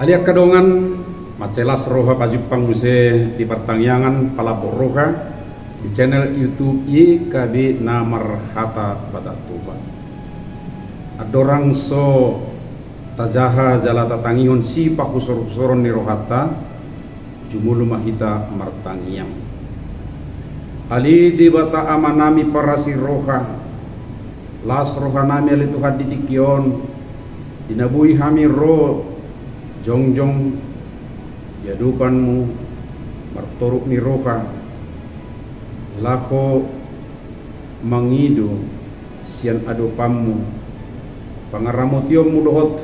Alia kadongan macelas roha pajupang muse di pertangyangan palapor roha di channel YouTube YKB Namar Hata Badatuba. Adorang so tajaha jala tatangihon si pakusor-kusoron ni rohata jumulu mahita martangiyam. Ali di bata amanami parasi roha las roha nami ali Tuhan ditikion dinabui hami ro jongjong yadupanmu martoruk ni roha lako mangido sian adopanmu pangaramotio mudohot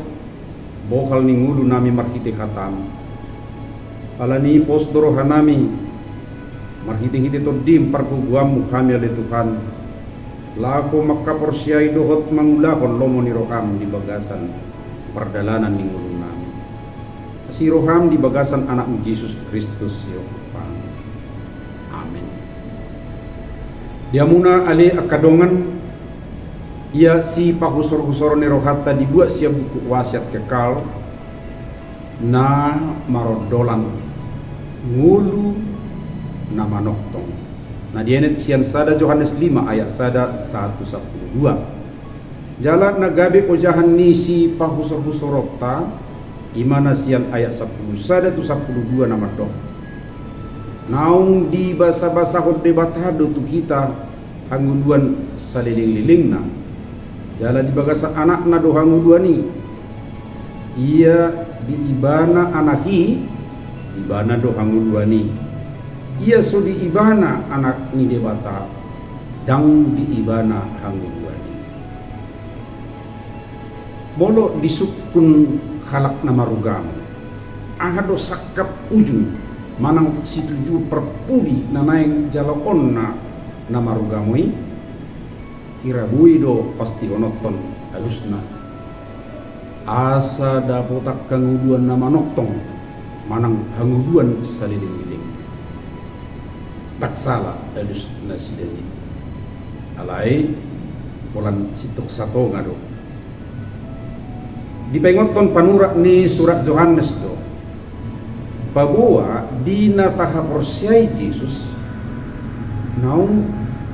bokal ni ngudu nami marhiti khatam alani posdoro hanami marhiti-hiti todim parkuguamu kami ali Tuhan lako makaporsiai dohot mangulakon lomo ni roham di bagasan perdalanan ni ngudu nami si roham di bagasan anakmu Yesus Kristus yo amin. Diamuna ali akadongan ia si pahusor-husor ni rohata dibuat siap buku wasiat kekal na marodolan ngulu nama noktong. Nah dienet sian sada Yohanes 5 ayat sada 1:12. Jalan nagabe kojahan ni si pahusor-husorota imana sian ayat 10 sada tu 12 nama dong. Naung di basa-basa hod debatado tu kita hanguduan saliling-liling na jala di bagasa anak na do hanguduan ni ia di ibana anaki di bana do hanguduan ni ia so di ibana anak ni debata dang di ibana hanguduan ni bolo disukun halak nama rugamu ahado sakap ujung manang situju perpudi nanaing jalakon na nama rugamui kira buido pasti onoton alusna asa dapotak kanguduan nama noktong manang hanguduan saliling-liling tak salah alus nasidani alai polan sitok sato ngado di pengoton panurak ni surat Yohanes do bahwa di nataha porsiai Yesus naung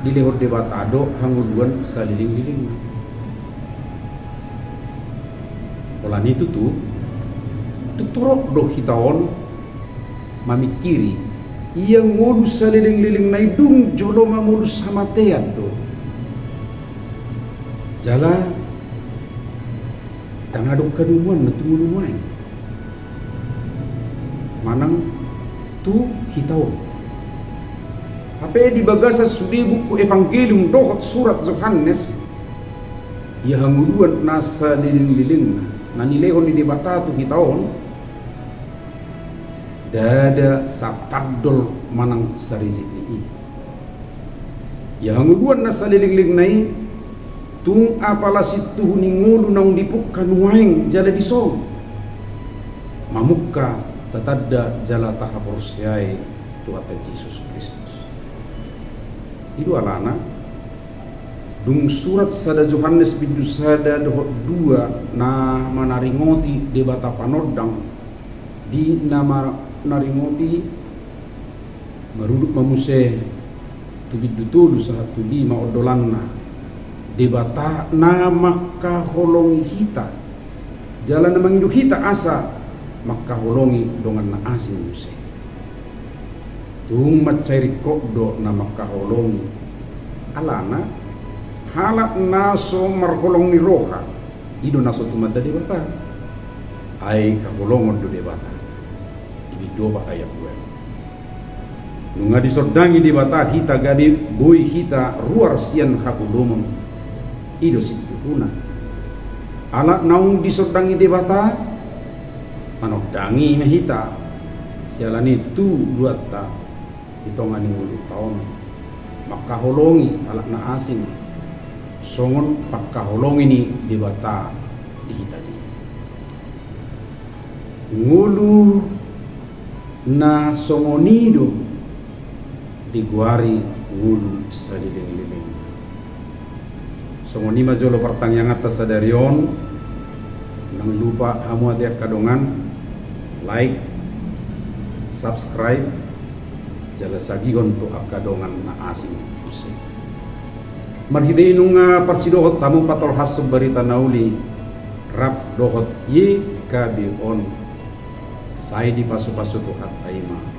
dilehor debatado hanguduan saliling-liling polan itu tuh tuturok do hitaon mamikiri ia ngolus saliling-liling naidung joloma ngolus hamatean do jala dan aduk kadumuan na tumulungan manang tu hitau apa di bagasa sudi buku evangelium dohot surat Yohanes ia hanguduan nasa liling-liling na nilehon di debata tu hitaon dada sapagdol manang sarijik ni ia hanguduan nasa liling-liling nai tung apala situ ningulu nang dipuk kanuaing jala disong mamukka tatadda jala tahaporsiai tuata Yesus Kristus itu alana dung surat sada Yohanes bindu sada dohot 2 na manaringoti debata panodang di nama naringoti maruduk mamuse tubidu tulu satu di maodolanna debata na makaholongi hita jalan namang hidup hita asa makaholongi dongan na asin muse tung macairi kokdo na makaholongi alana halak naso marholong ni roha ido naso tumada debata ay kaholongon do debata ibido ba ayat gue nunga disordangi debata hita gadi boy hita ruar sian hakulomon ido situ kuna alat naung disordangi debata manogdangi mehita sialani tu duata hitongani ngulu taon makaholongi alat na asing songon pakaholongi ni debata dihita ni ngulu na songonido diguari ngulu saliling-liling songonima jolo partang yang atas sadarion nang lupa hamu atiak kadongan like, subscribe, jala sagigon to akadongan na asing usay. Marhidei nung parsidohot tamu patol hasub barita nauli rap dohot ye kabion. Sai di pasu-pasu tuhat aima